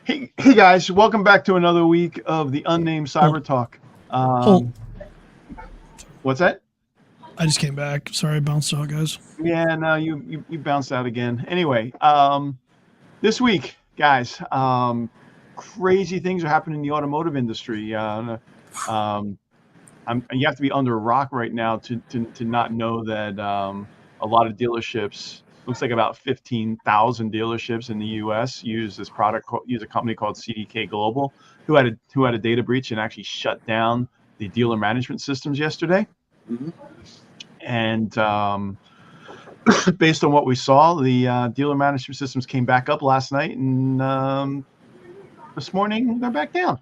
Hey guys, welcome back to another week of the Unnamed Cybertalk. What's that? I just came back. Sorry, I bounced out, guys. Yeah, no, you bounced out again. Anyway, this week, guys, crazy things are happening in the automotive industry. You have to be under a rock right now to not know that a lot of dealerships, looks like about 15,000 dealerships in the U.S. use this product, use a company called CDK Global, who had a data breach and actually shut down the dealer management systems yesterday. Mm-hmm. And based on what we saw, the dealer management systems came back up last night, and this morning they're back down.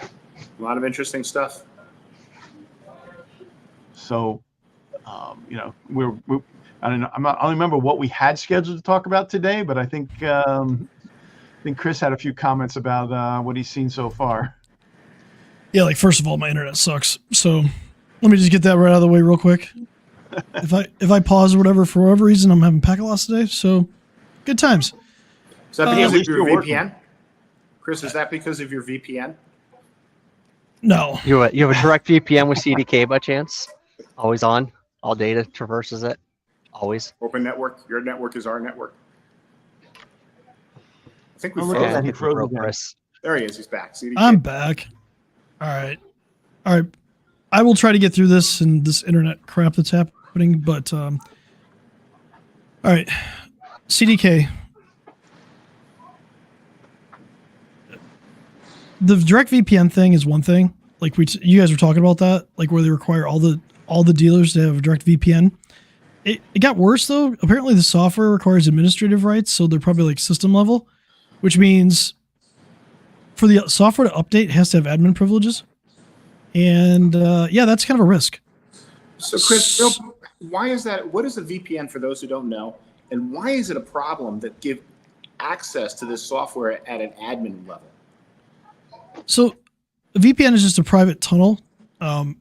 A lot of interesting stuff. So, I don't know. I don't remember what we had scheduled to talk about today, but I think Chris had a few comments about what he's seen so far. Yeah, like first of all, my internet sucks. So let me just get that right out of the way real quick. If I pause or whatever for whatever reason, I'm having packet loss today. So good times. Is that because of your VPN? Working. Chris, is that because of your VPN? No. You have a direct VPN with CDK by chance? Always on? All data traverses it? Always? Open network. Your network is our network. I think we froze again. There he is. He's back. CDK. I'm back. All right. I will try to get through this and this internet crap that's happening, but all right. CDK. The direct VPN thing is one thing. Like you guys were talking about that, like where they require all the dealers to have a direct VPN. It got worse though. Apparently the software requires administrative rights, so they're probably like system level, which means for the software to update, it has to have admin privileges. And yeah, that's kind of a risk. So Chris, why is that? What is a VPN for those who don't know? And why is it a problem that give access to this software at an admin level? So a VPN is just a private tunnel.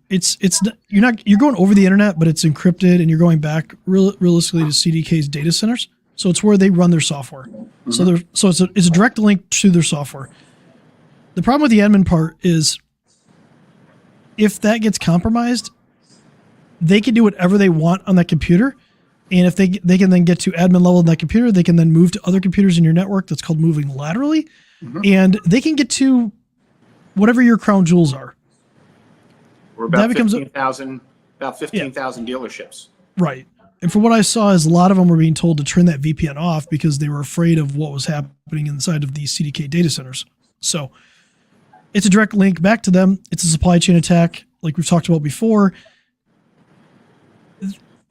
You're going over the internet, but it's encrypted and you're going back realistically to CDK's data centers. So it's where they run their software. Mm-hmm. So it's a direct link to their software. The problem with the admin part is if that gets compromised, they can do whatever they want on that computer. And if they can then get to admin level in that computer, they can then move to other computers in your network. That's called moving laterally. Mm-hmm. And they can get to whatever your crown jewels are. We're about 15,000 dealerships. Right. And from what I saw is a lot of them were being told to turn that VPN off because they were afraid of what was happening inside of these CDK data centers. So it's a direct link back to them. It's a supply chain attack, like we've talked about before.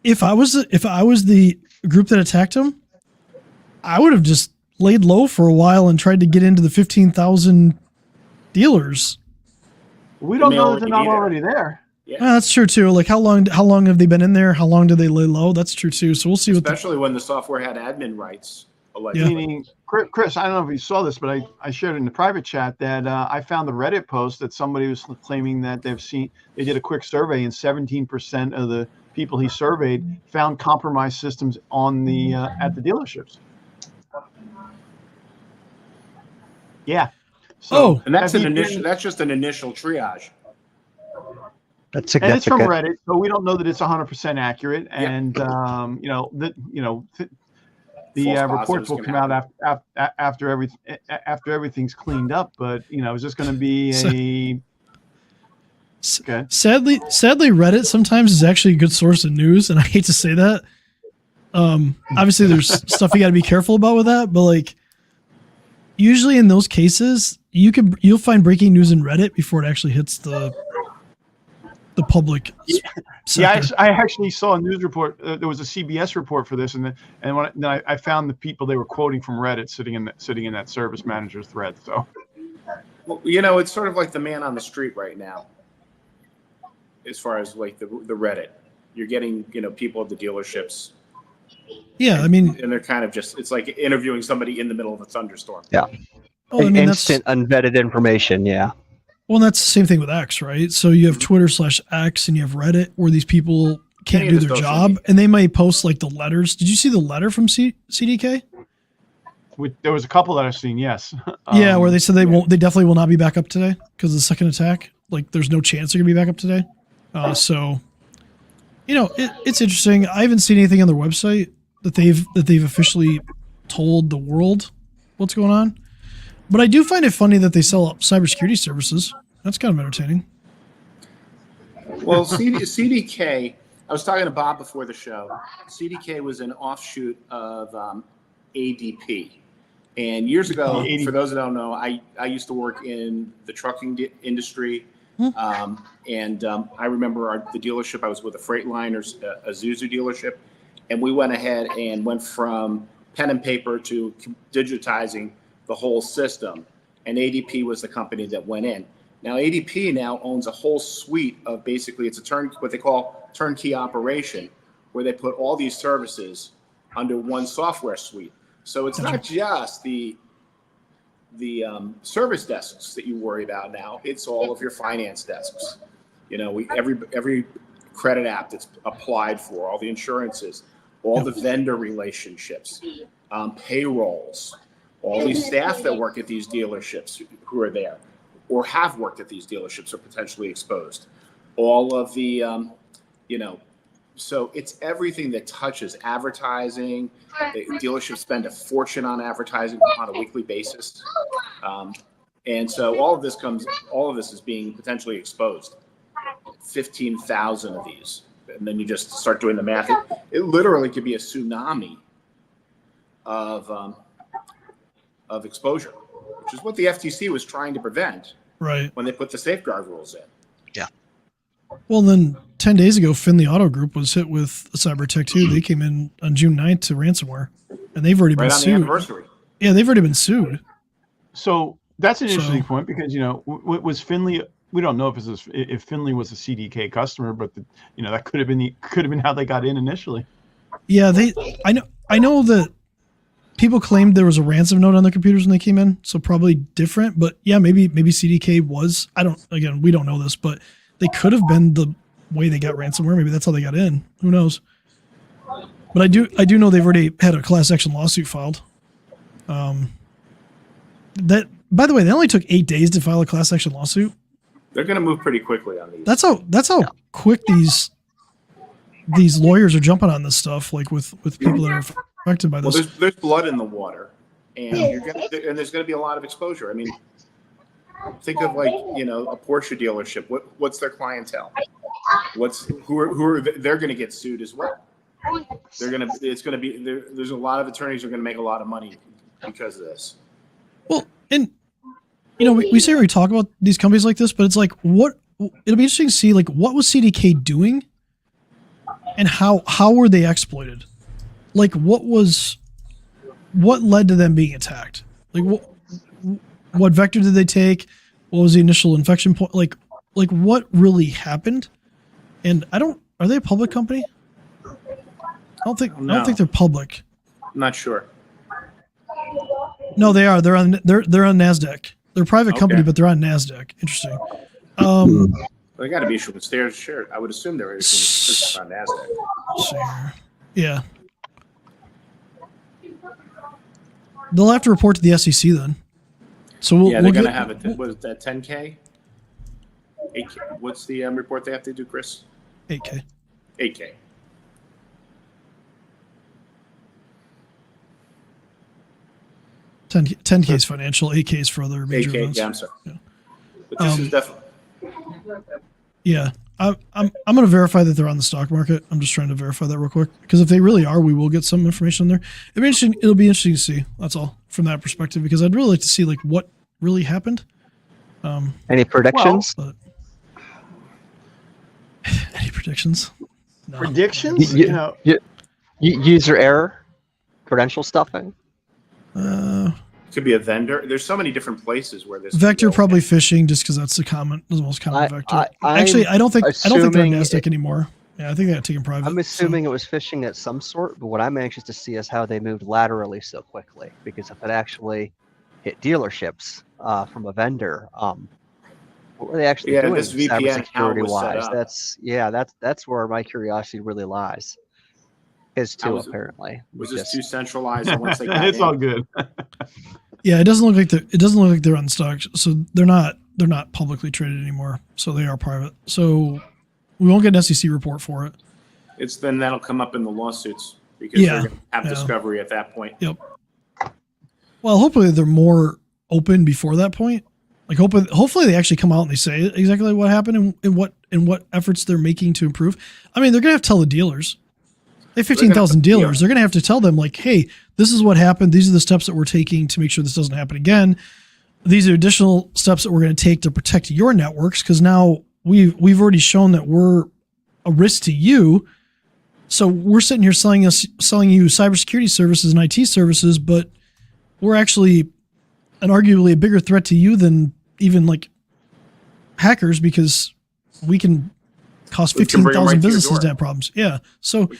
If I was the group that attacked them, I would have just laid low for a while and tried to get into the 15,000 dealers. We don't know that they're not already there. Yeah, that's true too. Like how long have they been in there? How long did they lay low? That's true too. So we'll see. Especially when the software had admin rights. Yeah. Meaning, Chris, I don't know if you saw this, but I shared in the private chat that I found the Reddit post that somebody was claiming that they did a quick survey and 17% of the people he surveyed found compromised systems on the at the dealerships. Yeah. So, and that's just an initial triage. That's significant. And it's from Reddit, so we don't know that it's 100% accurate. And the reports will come out after everything's cleaned up. But is this going to be a okay? Sadly, Reddit sometimes is actually a good source of news, and I hate to say that. Obviously, there's stuff you got to be careful about with that, but like usually in those cases, you'll find breaking news in Reddit before it actually hits the public. Yeah, I actually saw a news report. There was a CBS report for this, and then I found the people they were quoting from Reddit sitting in that service manager thread. So, well, it's sort of like the man on the street right now. As far as like the Reddit, you're getting people at the dealerships. Yeah, and they're kind of it's like interviewing somebody in the middle of a thunderstorm. Yeah, instant unvetted information. Yeah. Well, that's the same thing with X, right? So you have Twitter/X and you have Reddit where these people can't do their job and they might post like the letters. Did you see the letter from CDK? There was a couple that I've seen. Yes. Yeah, where they said they won't. They definitely will not be back up today because of the second attack. Like, there's no chance they're gonna be back up today. So, it's interesting. I haven't seen anything on their website that they've officially told the world what's going on. But I do find it funny that they sell cybersecurity services. That's kind of entertaining. Well, CDK, I was talking to Bob before the show. CDK was an offshoot of ADP. And years ago, for those that don't know, I used to work in the trucking industry. I remember the dealership, I was with a Freightliner, a Zuzu dealership. And we went ahead and went from pen and paper to digitizing the whole system. And ADP was the company that went in. Now, ADP now owns a whole suite of basically, it's what they call turnkey operation, where they put all these services under one software suite. So it's not just the service desks that you worry about now. It's all of your finance desks. Every credit app that's applied for, all the insurances, all the vendor relationships, payrolls, all these staff that work at these dealerships who are there or have worked at these dealerships are potentially exposed. All of the, so it's everything that touches advertising. The dealerships spend a fortune on advertising on a weekly basis. And so all of this is being potentially exposed. 15,000 of these. And then you just start doing the math. It literally could be a tsunami of exposure, which is what the FTC was trying to prevent. Right. When they put the safeguard rules in. Yeah. Well, then 10 days ago, Finley Auto Group was hit with a cyber attack too. They came in on June 9th to ransomware, and they've already been sued. Right on the anniversary. Yeah, they've already been sued. So that's an interesting point because was Finley? We don't know if Finley was a CDK customer, but that could have been how they got in initially. Yeah, I know that people claimed there was a ransom note on their computers when they came in, so probably different. But yeah, maybe CDK was. We don't know this, but they could have been the way they got ransomware. Maybe that's how they got in. Who knows? But I do know they've already had a class action lawsuit filed. That, by the way, they only took 8 days to file a class action lawsuit. They're going to move pretty quickly on these. That's how quick these lawyers are jumping on this stuff. Like with people that are affected by this. Well, there's blood in the water, and there's going to be a lot of exposure. I mean, think of a Porsche dealership. What's their clientele? They're going to get sued as well. There's a lot of attorneys who are going to make a lot of money because of this. Well, and we say we talk about these companies like this, but it's like it'll be interesting to see what was CDK doing, and how were they exploited? Like what led to them being attacked? Like what vector did they take? What was the initial infection point? Like what really happened? And are they a public company? I don't think they're public. I'm not sure. No, they are. They're on NASDAQ. They're a private company, but they're on NASDAQ. Interesting. They got to be issuing shares. I would assume they're issuing on NASDAQ. Yeah. They'll have to report to the SEC then. So they're going to have it. What is that? 10K? 8K? What's the report they have to do, Chris? 8K. 8K. 10K is financial, 8K is for other major 8K, events. yeah, I'm sorry. Yeah. But this is definitely. Yeah, I'm going to verify that they're on the stock market. I'm just trying to verify that real quick because if they really are, we will get some information on there. It'll be interesting to see. That's all from that perspective because I'd really like to see what really happened. Any predictions? Any predictions? No. Predictions? User error, credential stuffing. Could be a vendor. There's so many different places where this vector probably phishing, just because that's the most common vector. Actually, I don't think they're NASDAQ anymore. Yeah, I think they got taken private. I'm assuming it was phishing at some sort, but what I'm anxious to see is how they moved laterally so quickly. Because if it actually hit dealerships from a vendor, what were they actually doing this VPN cybersecurity wise? That's where my curiosity really lies. His too, was it? apparently. Was this too centralized? Once they got It's in? all good. Yeah, it doesn't look like they're unstuck. So they're not publicly traded anymore. So they are private. So we won't get an SEC report for it. Then that'll come up in the lawsuits because they're going to have discovery at that point. Yep. Well, hopefully they're more open before that point. Like hopefully they actually come out and they say exactly what happened and what efforts they're making to improve. I mean, they're gonna have to tell the dealers. They have 15,000 dealers. They're gonna have to tell them like, hey, this is what happened. These are the steps that we're taking to make sure this doesn't happen again. These are additional steps that we're going to take to protect your networks because now we've already shown that we're a risk to you. So we're sitting here selling you cybersecurity services and IT services, but we're actually an arguably a bigger threat to you than even like hackers because we can cost 15,000 businesses to have problems. Yeah. So we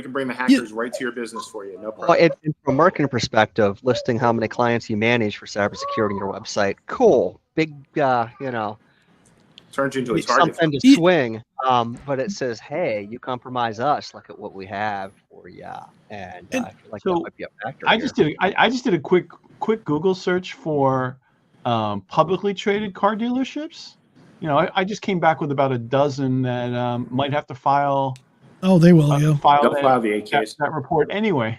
can bring the hackers right to your business for you. No problem. Well, and from a marketing perspective, listing how many clients you manage for cybersecurity on your website, cool. Big, turns into a target. Something to swing. But it says, hey, you compromise us. Look at what we have for you. And I feel like that might be a factor. I just did a quick Google search for publicly traded car dealerships. I just came back with about a dozen that might have to file. Oh, they will. They'll file the case. That report anyway.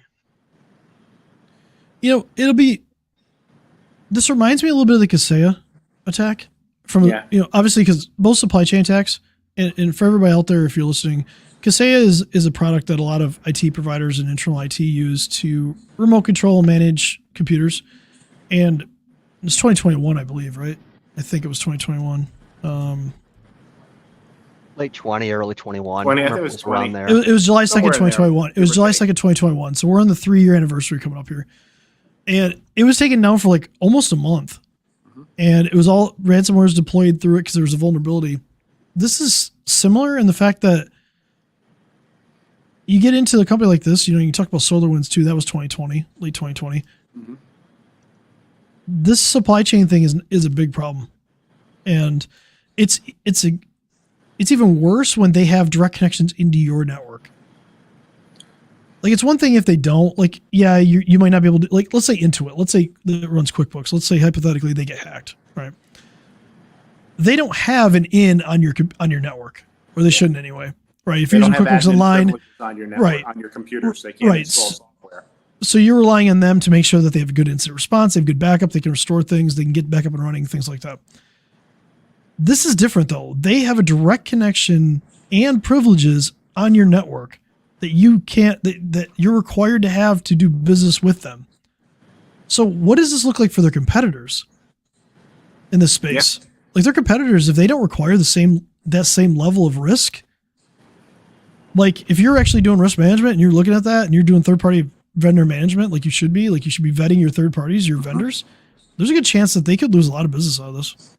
This reminds me a little bit of the Kaseya attack from obviously because both supply chain attacks and for everybody out there, if you're listening, Kaseya is a product that a lot of IT providers and internal IT use to remote control and manage computers. And it's 2021, I believe, right? I think it was 2021. Late 20, early 21. 20, I think it was 20. Around there. It was July 2nd, 2021. It was July 2nd, 2021. So we're on the 3-year anniversary coming up here. And it was taken down for like almost a month. Mm-hmm. And it was all ransomware was deployed through it because there was a vulnerability. This is similar in the fact that you get into a company like this, you talk about SolarWinds too. That was 2020, late 2020. Mm-hmm. This supply chain thing is a big problem. And it's even worse when they have direct connections into your network. Like it's one thing if they don't, like, yeah, you might not be able to, like, let's say Intuit, let's say that it runs QuickBooks. Let's say hypothetically they get hacked, right? They don't have an in on your network, or they shouldn't anyway, right? If you're using QuickBooks Online, on your network, right, on your computer, so they can't install software. So you're relying on them to make sure that they have a good incident response, they have good backup, they can restore things, they can get back up and running, things like that. This is different though. They have a direct connection and privileges on your network that you can't, that you're required to have to do business with them. So what does this look like for their competitors in this space? Yeah. Like their competitors, if they don't require that same level of risk, like if you're actually doing risk management and you're looking at that and you're doing third-party vendor management, like you should be vetting your third parties, your vendors, there's a good chance that they could lose a lot of business out of this.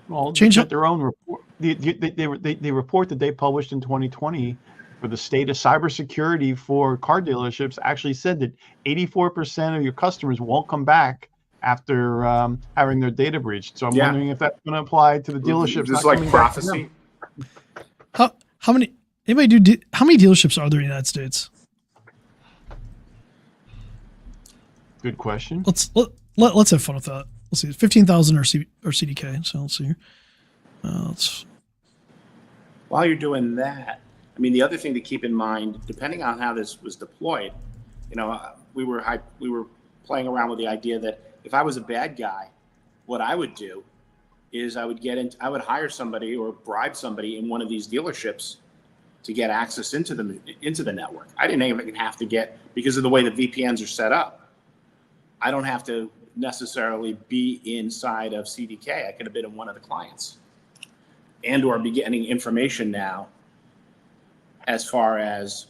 Well, change up their own report. They report that they published in 2020 for the state of cybersecurity for car dealerships actually said that 84% of your customers won't come back after having their data breached. So I'm wondering if that's going to apply to the dealerships. Just like prophecy. How many dealerships are there in the United States? Good question. Let's have fun with that. Let's see, 15,000 or CDK. So let's see here. While you're doing that, I mean, the other thing to keep in mind, depending on how this was deployed, we were playing around with the idea that if I was a bad guy, what I would do is I would hire somebody or bribe somebody in one of these dealerships to get access into the network. I didn't even have to get, because of the way the VPNs are set up, I don't have to necessarily be inside of CDK. I could have been in one of the clients or be getting information now as far as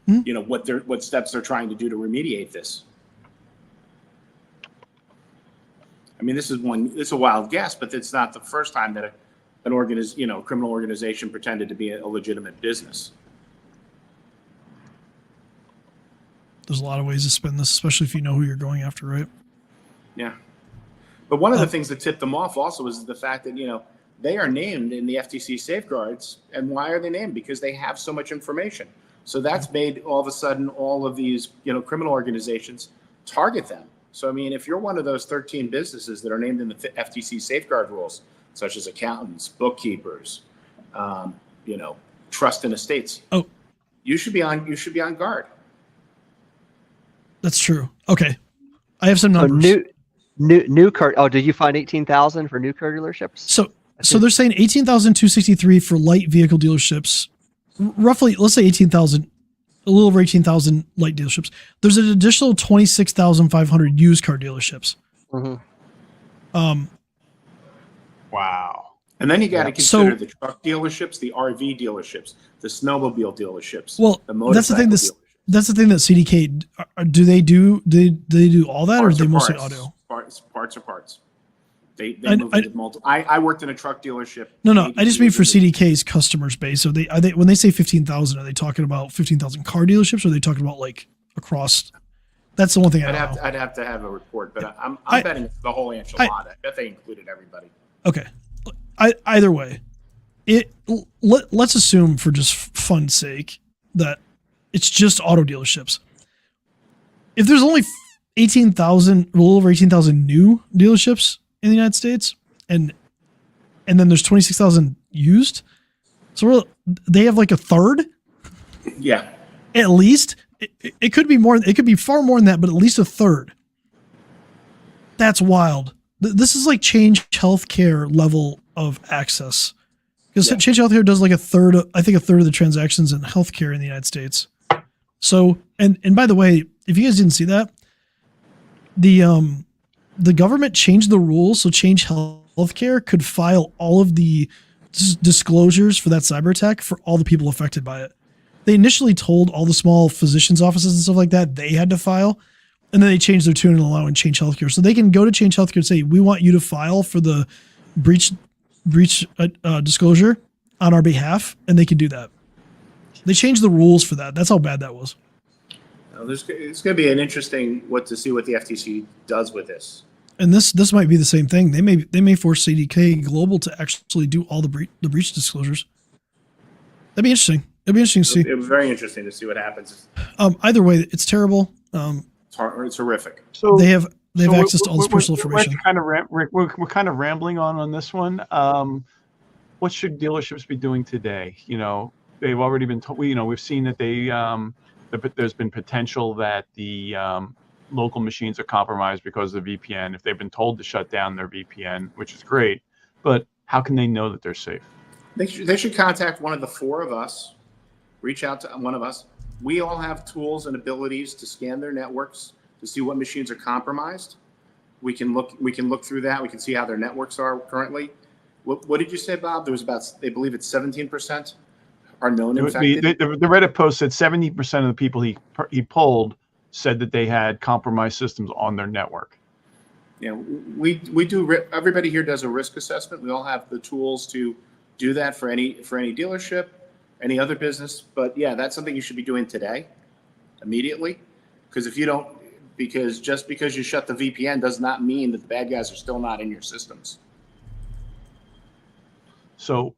what steps they're trying to do to remediate this. I mean, this is a wild guess, but it's not the first time that a criminal organization pretended to be a legitimate business. There's a lot of ways to spin this, especially if you know who you're going after, right? Yeah. But one of the things that tipped them off also is the fact that, they are named in the FTC safeguards. And why are they named? Because they have so much information. So that's made all of a sudden all of these, criminal organizations target them. So, I mean, if you're one of those 13 businesses that are named in the FTC safeguard rules, such as accountants, bookkeepers, trust and estates, you should be on guard. That's true. Okay, I have some numbers. New car. Oh, did you find 18,000 for new car dealerships? So they're saying 18,263 for light vehicle dealerships. Roughly, let's say 18,000, a little over 18,000 light dealerships. There's an additional 26,500 used car dealerships. Mm-hmm. Wow. And then you got to consider the truck dealerships, the RV dealerships, the snowmobile dealerships. Well, that's the thing. That's the thing that CDK do. They do all that, or are they mostly auto? Parts are parts. They move into multiple. I worked in a truck dealership. No. I just mean for CDK's customers base. So they when they say 15,000, are they talking about 15,000 car dealerships, or are they talking about like across? That's the one thing I'd have to have a report, but I'm betting it's the whole enchilada. I bet they included everybody. Okay. Either way, let's assume for just fun's sake that it's just auto dealerships. If there's only 18,000, a little over 18,000 new dealerships in the United States, and then there's 26,000 used, so they have like a third. Yeah, at least it could be more. It could be far more than that, but at least a third. That's wild. This is like Change Healthcare level of access, because Change Healthcare does like a third of the transactions in healthcare in the United States. So, and by the way, if you guys didn't see that, the government changed the rules so Change Healthcare could file all of the disclosures for that cyber attack for all the people affected by it. They initially told all the small physicians' offices and stuff like that they had to file, and then they changed their tune and allowing Change Healthcare. So they can go to Change Healthcare and say, we want you to file for the breach disclosure on our behalf, and they can do that. They changed the rules for that. That's how bad that was. It's going to be an interesting to see what the FTC does with this. And this might be the same thing. They may force CDK Global to actually do all the breach disclosures. That'd be interesting. It'd be interesting to see. It was very interesting to see what happens. Either way, it's terrible. It's horrific. So they have access to all this personal information. We're kind of rambling on this one. What should dealerships be doing today? They've already been told. We've seen that there's been potential that the local machines are compromised because of the VPN. If they've been told to shut down their VPN, which is great, but how can they know that they're safe? They should contact one of the four of us. Reach out to one of us. We all have tools and abilities to scan their networks to see what machines are compromised. We can look through that. We can see how their networks are currently. What did you say, Bob? There was they believe it's 17% are known infected. The Reddit post said 70% of the people he polled said that they had compromised systems on their network. Yeah, we do. Everybody here does a risk assessment. We all have the tools to do that for any dealership, any other business. But yeah, that's something you should be doing today, immediately, because just because you shut the VPN does not mean that the bad guys are still not in your systems. So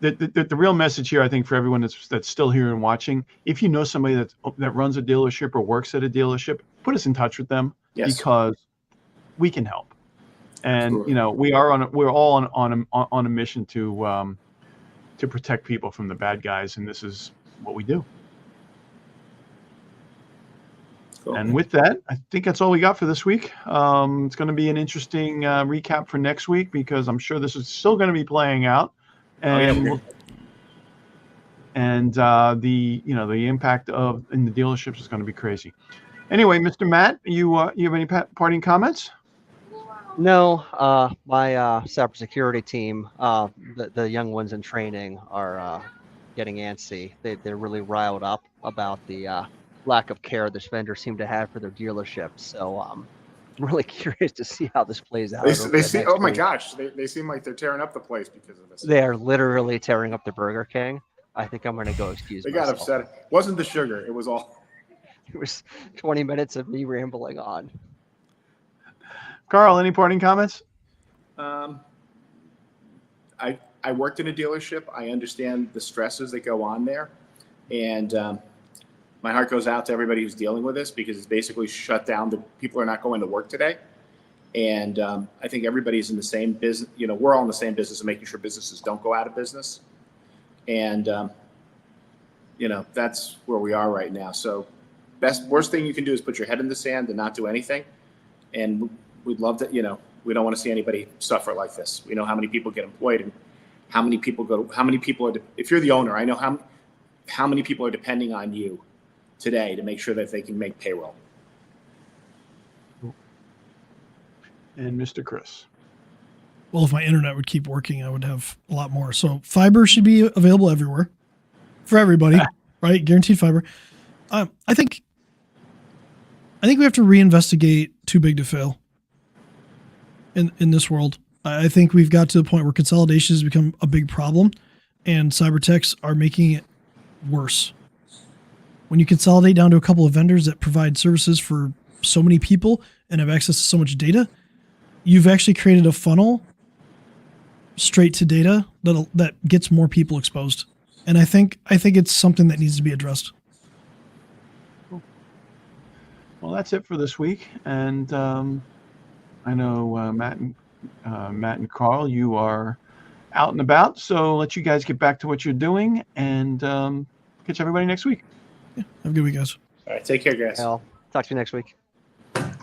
the real message here, I think, for everyone that's still here and watching, if you know somebody that runs a dealership or works at a dealership, put us in touch with them. Yes. Because we can help. And we're all on a mission to protect people from the bad guys, and this is what we do. Cool. And with that, I think that's all we got for this week. It's going to be an interesting recap for next week, because I'm sure this is still going to be playing out, and the impact in the dealerships is going to be crazy. Anyway, Mr. Matt, you have any parting comments? No, my cybersecurity team, the young ones in training are getting antsy. They're really riled up about the lack of care this vendor seem to have for their dealerships. So I'm really curious to see how this plays out. They see, oh my gosh, they seem like they're tearing up the place because of this. They are literally tearing up the Burger King. I think I'm going to go excuse myself. They got upset. It wasn't the sugar. It was all. It was 20 minutes of me rambling on. Carl, any parting comments? I worked in a dealership. I understand the stresses that go on there. And my heart goes out to everybody who's dealing with this, because it's basically shut down. The people are not going to work today. And I think everybody's in the same business. You know, we're all in the same business of making sure businesses don't go out of business. And, you know, that's where we are right now. So worst thing you can do is put your head in the sand and not do anything. And we'd love to, you know, we don't want to see anybody suffer like this. We know how many people get employed and how many people are, if you're the owner, I know how many people are depending on you today to make sure that they can make payroll. And Mr. Chris. Well, if my internet would keep working, I would have a lot more. So fiber should be available everywhere for everybody, right? Guaranteed fiber. I think we have to reinvestigate too big to fail in this world. I think we've got to the point where consolidation has become a big problem, and cyber techs are making it worse. When you consolidate down to a couple of vendors that provide services for so many people and have access to so much data, you've actually created a funnel straight to data that gets more people exposed. And I think it's something that needs to be addressed. Well, that's it for this week. And I know Matt and Carl, you are out and about, so I'll let you guys get back to what you're doing, and catch everybody next week. Yeah, have a good week, guys. All right, take care, guys. I'll talk to you next week.